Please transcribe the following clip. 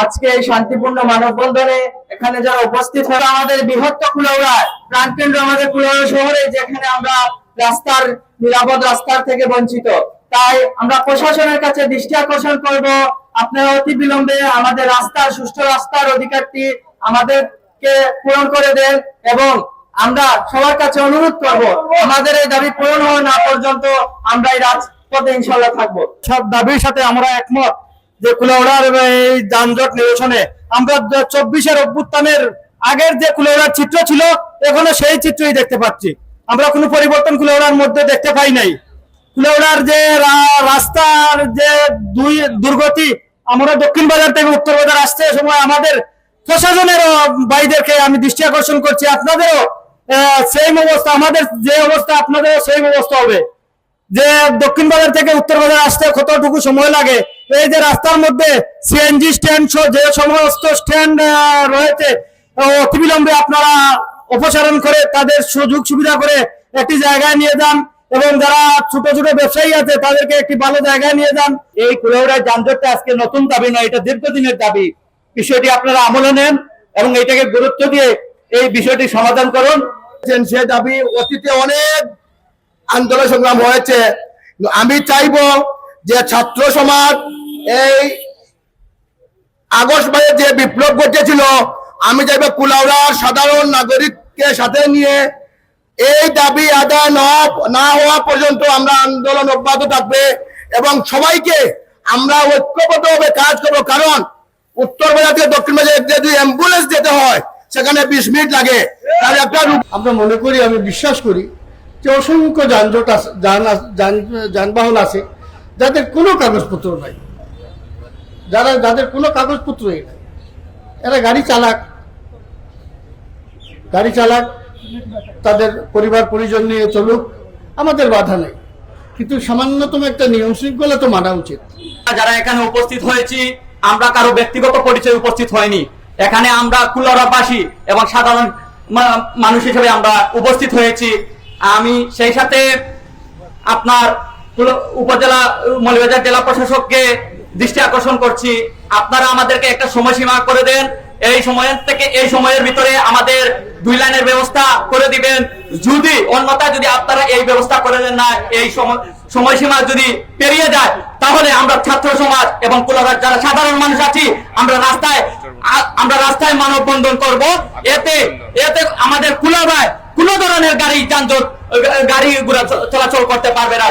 আজকে এই শান্তিপূর্ণ মানববন্ধনে এখানে যারা উপস্থিত হয় আমাদের বৃহত্তর কুলাউড়া প্রাণকেন্দ্র আমাদের কুলাউড়া শহরে, যেখানে আমরা নিরাপদ রাস্তার থেকে বঞ্চিত। তাই আমরা প্রশাসনের কাছে দৃষ্টি আকর্ষণ করব, আপনারা অতি বিলম্বে আমাদের সুষ্ঠু রাস্তার অধিকারটি আমাদেরকে পূরণ করে দেন এবং আমরা সবার কাছে অনুরোধ করব, আমাদের এই দাবি পূরণ হওয়া না পর্যন্ত আমরা এই রাজপথে ইনশাআল্লাহ থাকবো। সব দাবির সাথে আমরা একমত যে কুলাউড়ার এই যানজট নিরসনে আমরা 24-এর অভ্যুত্থানের আগের যে কুলাউড়ার চিত্র ছিল এখনো সেই চিত্রই দেখতে পাচ্ছি। আমরা কোনো পরিবর্তন কুলাউড়ার মধ্যে দেখতে পাই নাই। কুলাউড়ার যে রাস্তার যে দুর্গতি, আমরা দক্ষিণ বাজার থেকে উত্তর বাজার আসতে সময় আমাদের প্রশাসনের ভাইদেরকে আমি দৃষ্টি আকর্ষণ করছি, আপনাদেরও সেম অবস্থা, আমাদের যে অবস্থা আপনাদের সেম অবস্থা হবে। যে দক্ষিণ বাজার থেকে উত্তর বাজার আসতে কতটুকু সময় লাগে, এই যে রাস্তার মধ্যে সিএনজি স্ট্যান্ড যে সমস্ত স্ট্যান্ড রয়েছে অতিবিলম্বে আপনারা অপসারণ করে তাদের সুযোগ সুবিধা করে একটি জায়গায় নিয়ে যান এবং যারা ছোট ছোট ব্যবসায়ী আছে তাদেরকে একটি ভালো জায়গায় নিয়ে যান। এই কুলাউড়ার যানজটটা আজকে নতুন দাবি নয়, এটা দীর্ঘদিনের দাবি। বিষয়টি আপনারা আমলে নেন এবং এটাকে গুরুত্ব দিয়ে এই বিষয়টি সমাধান করুন। সে দাবি অতীতে অনেক আন্দোলন সংগ্রাম হয়েছে। আমি চাইবো যে ছাত্র সমাজ এই আগস্ট মাসে যে বিপ্লব ঘটেছিল, আমি চাইবো কুলাউড়ার সাধারণ নাগরিককে সাথে নিয়ে এই দাবি আদায় না হওয়া পর্যন্ত আমরা আন্দোলন অব্যাহত থাকবে এবং সবাইকে আমরা ঐক্যবদ্ধভাবে কাজ করবো। কারণ উত্তর বাজার থেকে দক্ষিণ বাজার যদি অ্যাম্বুলেন্স যেতে হয় সেখানে 20 মিনিট লাগে। আমরা মনে করি, আমি বিশ্বাস করি যে অসংখ্য যানজট আছে, যানবাহন আছে যাদের কোনো কাগজপত্র নাই, যাদের কোনো কাগজপত্রই নাই, এরা গাড়ি চালাক, তাদের পরিবার পরিজন নিয়ে চলুক, আমাদের বাধা নেই, কিন্তু সামান্যতম একটা নিয়ম শৃঙ্খলা তো মানা উচিত। যারা এখানে উপস্থিত হয়েছি আমরা কারো ব্যক্তিগত পরিচয় উপস্থিত হয়নি, এখানে আমরা কুলাউড়াবাসী এবং সাধারণ মানুষ হিসেবে আমরা উপস্থিত হয়েছি। আমি সেই সাথে আপনার উপজেলা মৌলভীবাজার জেলা প্রশাসককে দৃষ্টি আকর্ষণ করছি, আপনারা আমাদেরকে একটা সময়সীমা করে দেন। এই সময়ের ভিতরে আমাদের 2 লাইনের ব্যবস্থা করে দিবেন। যদি অন্যথায় যদি আপনারা এই ব্যবস্থা করে দেন না, এই সময়সীমা যদি পেরিয়ে যায়, তাহলে আমরা ছাত্র সমাজ এবং কুলাউড়ার যারা সাধারণ মানুষ আছি আমরা রাস্তায় মানববন্ধন করব। এতে আমাদের কুলাউড়ায় কোনো ধরনের গাড়ি ঘোড়া চলাচল করতে পারবে না।